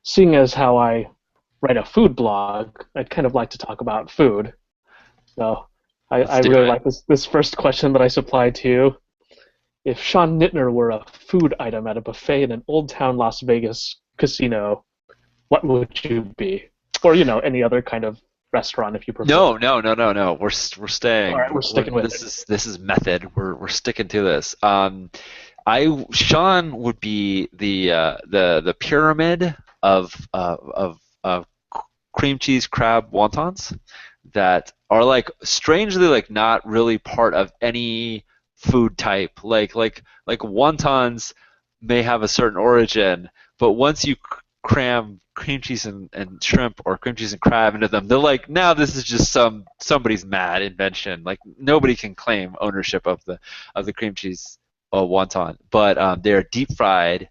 seeing as how I write a food blog, I'd kind of like to talk about food. So I Let's do really it. like this first question that I supplied to you. If Sean Nittner were a food item at a buffet in an old town Las Vegas casino, what would you be? Or, any other kind of restaurant if you prefer. No, no, no, no, no. We're All right, staying. we're sticking with This it. is method. We're sticking to this. Sean would be the pyramid of cream cheese crab wontons that are like strangely like not really part of any food type. Like wontons may have a certain origin, but once you cram cream cheese and shrimp or cream cheese and crab into them, they're like, now this is just somebody's mad invention. Like nobody can claim ownership of the cream cheese wonton, but they're deep fried.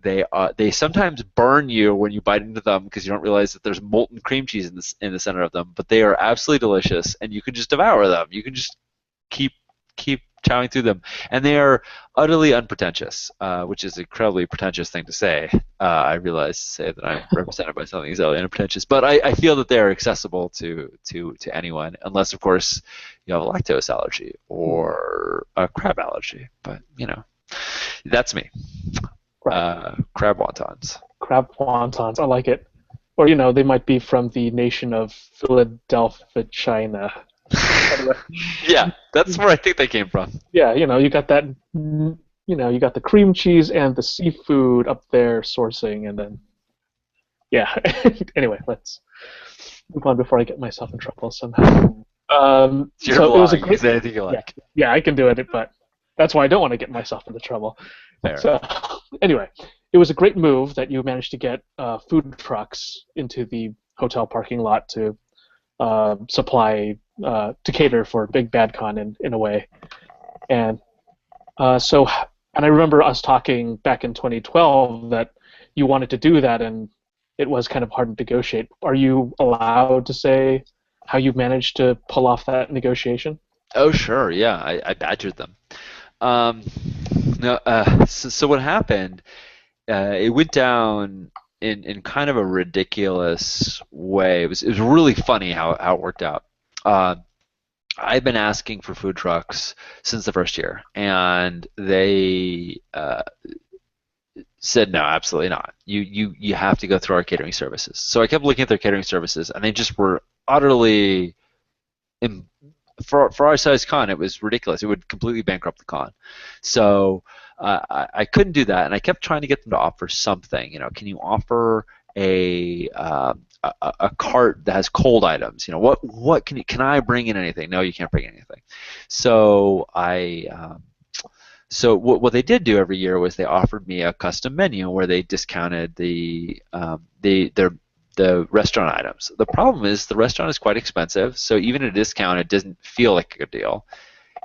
They sometimes burn you when you bite into them because you don't realize that there's molten cream cheese in the center of them. But they are absolutely delicious, and you can just devour them. You can just keep keep chowing through them, and they are utterly unpretentious, which is an incredibly pretentious thing to say. I realize to say that I'm represented by something that's utterly unpretentious, but I feel that they are accessible to anyone, unless of course you have a lactose allergy or a crab allergy. But that's me. Right. Crab wontons. Crab wontons. I like it. Or, they might be from the nation of Philadelphia, China. Anyway, Yeah, that's where I think they came from. yeah, you got that, you got the cream cheese and the seafood up there sourcing, and then, yeah. Anyway, let's move on before I get myself in trouble somehow. It's your So it was a blog. You can great, say anything you yeah, like. yeah, I can do it, but that's why I don't want to get myself into trouble. There. So, anyway, it was a great move that you managed to get food trucks into the hotel parking lot to supply to cater for Big Bad Con in a way. And and I remember us talking back in 2012 that you wanted to do that, and it was kind of hard to negotiate. Are you allowed to say how you managed to pull off that negotiation? Oh, sure. Yeah, I badgered them. Um, no, so what happened? It went down in kind of a ridiculous way. It was really funny how it worked out. Uh, I've been asking for food trucks since the first year, and they said no, absolutely not. You have to go through our catering services. So I kept looking at their catering services, and they just were utterly in, for our size con, it was ridiculous. It would completely bankrupt the con. So I couldn't do that, and I kept trying to get them to offer something. Can you offer a cart that has cold items? What can I bring in anything? No, you can't bring in anything. So what they did do every year was they offered me a custom menu where they discounted the restaurant items. The problem is the restaurant is quite expensive, so even at a discount, it doesn't feel like a good deal.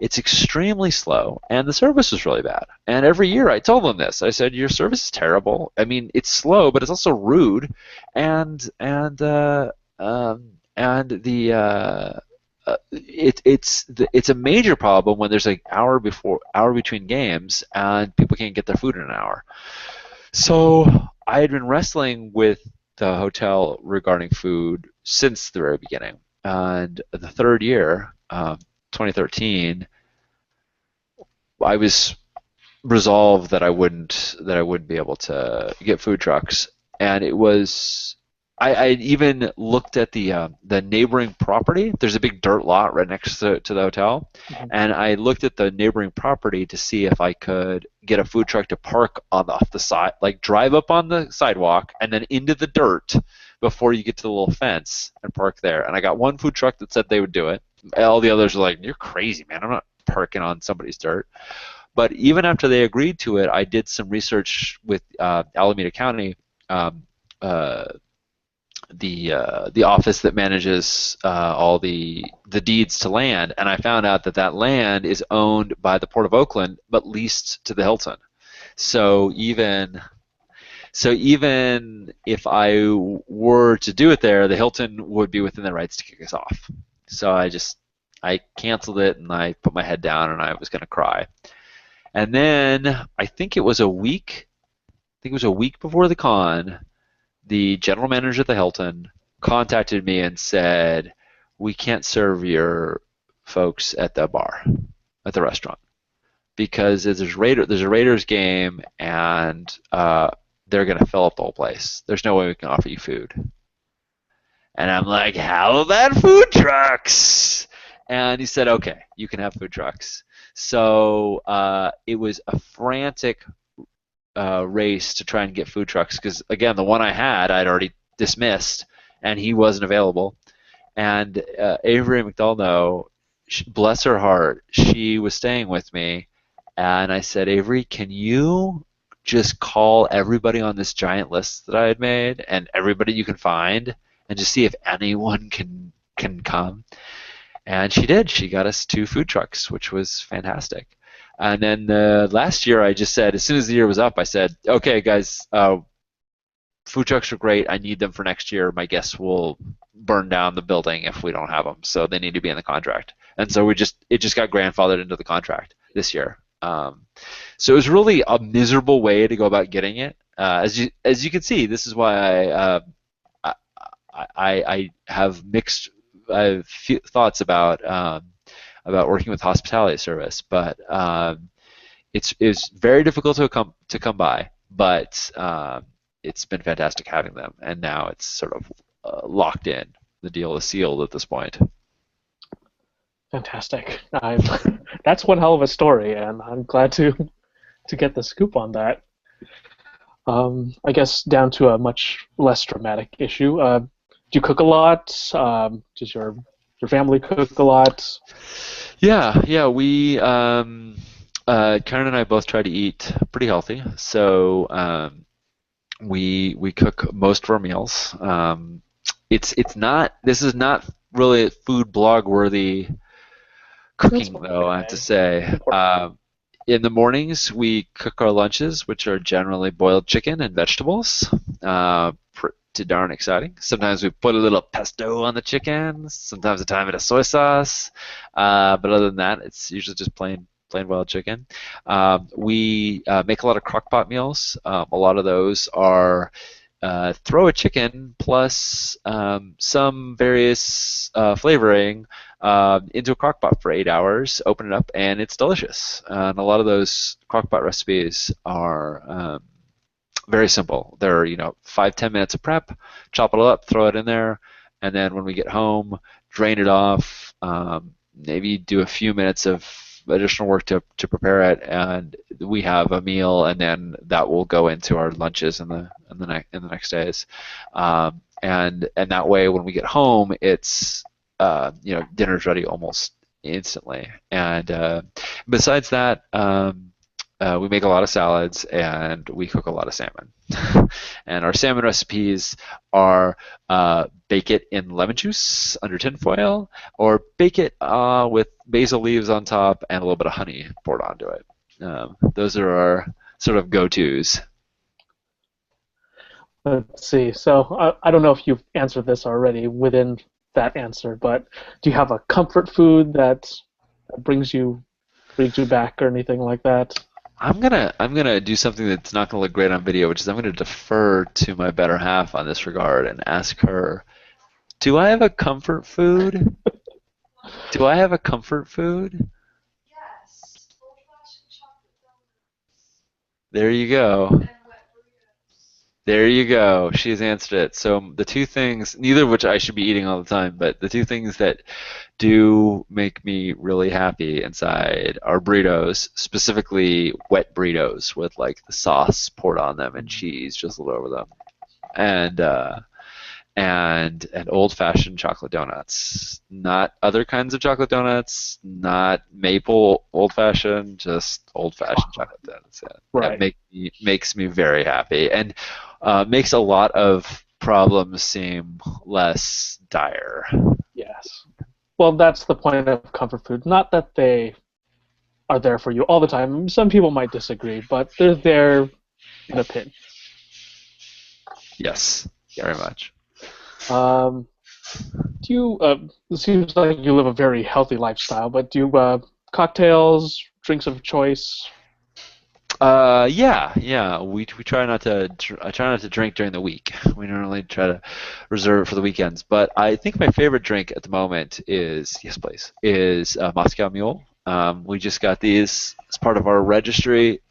It's extremely slow, and the service was really bad. And every year I told them this. I said, "Your service is terrible. I mean, it's slow, but it's also rude, and it's a major problem when there's an hour between games, and people can't get their food in an hour." So I had been wrestling with the hotel regarding food since the very beginning, and the third year, 2013, I was resolved that I wouldn't be able to get food trucks, and it was. I even looked at the neighboring property. There's a big dirt lot right next to the hotel, Mhm. and I looked at the neighboring property to see if I could get a food truck to park off the side, like drive up on the sidewalk and then into the dirt before you get to the little fence and park there. And I got one food truck that said they would do it. All the others were like, "You're crazy, man. I'm not parking on somebody's dirt." But even after they agreed to it, I did some research with Alameda County. Um, uh, the office that manages all the deeds to land, and I found out that land is owned by the Port of Oakland, but leased to the Hilton. So even if I were to do it there, the Hilton would be within their rights to kick us off. So I canceled it, and I put my head down, and I was going to cry. And then I think it was a week before the con. the general manager at the Hilton contacted me and said, we can't serve your folks at the bar, at the restaurant, because there's a Raiders game, and they're going to fill up the whole place. There's no way we can offer you food. And I'm like, how about food trucks? And he said, okay, you can have food trucks. So it was a frantic race to try and get food trucks because, again, the one I had I'd already dismissed, and he wasn't available. And Avery McDonough, bless her heart, she was staying with me, and I said, Avery, can you just call everybody on this giant list that I had made and everybody you can find and just see if anyone can come? And she did. She got us 2 food trucks, which was fantastic. And then last year, I just said, as soon as the year was up, I said, okay, guys, food trucks are great. I need them for next year. My guests will burn down the building if we don't have them, so they need to be in the contract. And so it just got grandfathered into the contract this year. So it was really a miserable way to go about getting it. As you can see, this is why I have mixed thoughts about working with hospitality service, but it's very difficult to come by. But it's been fantastic having them, and now it's sort of locked in. The deal is sealed at this point. Fantastic. That's one hell of a story, and I'm glad to get the scoop on that. I guess down to a much less dramatic issue. Do you cook a lot? Does your family cook a lot? Yeah. We Karen and I both try to eat pretty healthy, so we cook most of our meals. This is not really food blog worthy cooking, though, I have to say. In the mornings, we cook our lunches, which are generally boiled chicken and vegetables. Pretty darn exciting. Sometimes we put a little pesto on the chicken. Sometimes a time it has soy sauce. But other than that, it's usually just plain boiled chicken. We make a lot of crock pot meals. A lot of those are throw a chicken plus some various flavoring into a crock pot for 8 hours, open it up, and it's delicious. And a lot of those crock pot recipes are very simple. They're 5-10 minutes of prep, chop it all up, throw it in there, and then when we get home, drain it off, maybe do a few minutes of additional work to prepare it, and we have a meal, and then that will go into our lunches in the next days, and that way when we get home, it's dinner's ready almost instantly. And besides that, we make a lot of salads, and we cook a lot of salmon. And our salmon recipes are bake it in lemon juice under tin foil, or bake it with basil leaves on top and a little bit of honey poured onto it. Those are our sort of go-tos. Let's see. So I don't know if you've answered this already within that answer, but do you have a comfort food that brings you back or anything like that? I'm gonna do something that's not gonna look great on video, which is I'm gonna defer to my better half on this regard and ask her, do I have a comfort food? Do I have a comfort food? Yes, old-fashioned chocolate donuts There you go. and wet burritos. There you go. She has answered it. So the 2 things, neither of which I should be eating all the time, but the 2 things that do make me really happy inside are burritos, specifically wet burritos with like the sauce poured on them and cheese just all over them, and old-fashioned chocolate donuts. Not other kinds of chocolate donuts, not maple old-fashioned, just old-fashioned chocolate donuts. Yeah. Right. That makes me very happy, and makes a lot of problems seem less dire. Yes. Well, that's the point of comfort food. Not that they are there for you all the time. Some people might disagree, but they're there in a pinch. Yes, very much. Do you? It seems like you live a very healthy lifestyle, but do you cocktails, drinks of choice? Yeah. We try not to I try not to drink during the week. We normally try to reserve it for the weekends. But I think my favorite drink at the moment is yes, please, is Moscow Mule. We just got these as part of our registry.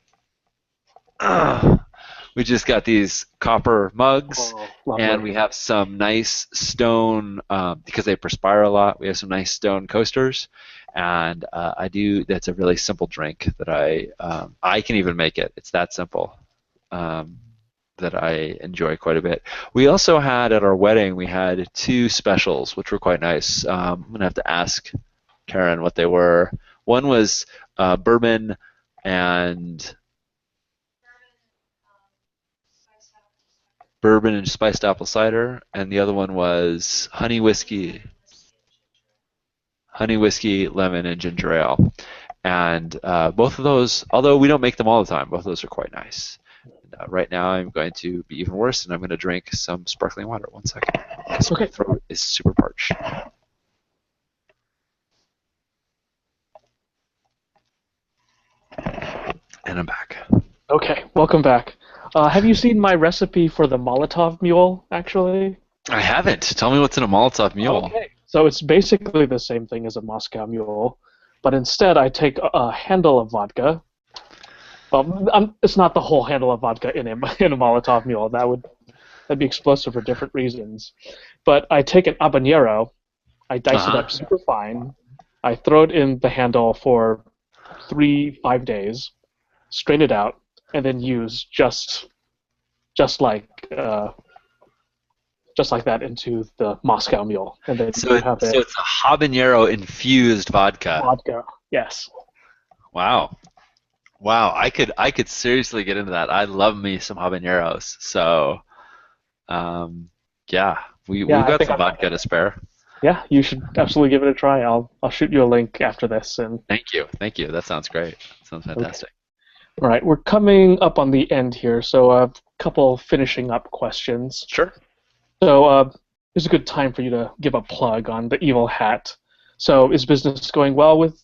We just got these copper mugs, Oh, and lovely. we have some nice stone because they perspire a lot. We have some nice stone coasters, and I do. That's a really simple drink that I can even make it. It's that simple. Um, that I enjoy quite a bit. We also had at our wedding, we had two specials, which were quite nice. I'm gonna have to ask Karen what they were. One was bourbon and spiced apple cider, and the other one was honey whiskey, lemon, and ginger ale. And both of those, although we don't make them all the time, both of those are quite nice. And, right now, I'm going to be even worse, and I'm going to drink some sparkling water. 1 second, because my Okay. throat is super parched. And I'm back. Okay. Welcome back. Have you seen my recipe for the Molotov mule, actually? I haven't. Tell me what's in a Molotov mule. Okay. So it's basically the same thing as a Moscow mule, but instead I take a handle of vodka. Well, it's not the whole handle of vodka in a in a Molotov mule. That'd be explosive for different reasons. But I take an habanero, I dice it Uh-huh. up super fine, I throw it in the handle for 5 days, strain it out, and then use just like uh, just like that into the Moscow Mule, and then So, you have so a it's a habanero infused vodka. vodka. Yes. Wow. Wow, I could seriously get into that. I love me some habaneros. So, um, yeah, Yeah, we've I got think some I'm. vodka to spare. Yeah, you should absolutely give it a try. I'll shoot you a link after this. And Thank you. That sounds great. Sounds okay. fantastic. All right, we're coming up on the end here, so a couple finishing up questions. Sure. So it's a good time for you to give a plug on the Evil Hat. So is business going well with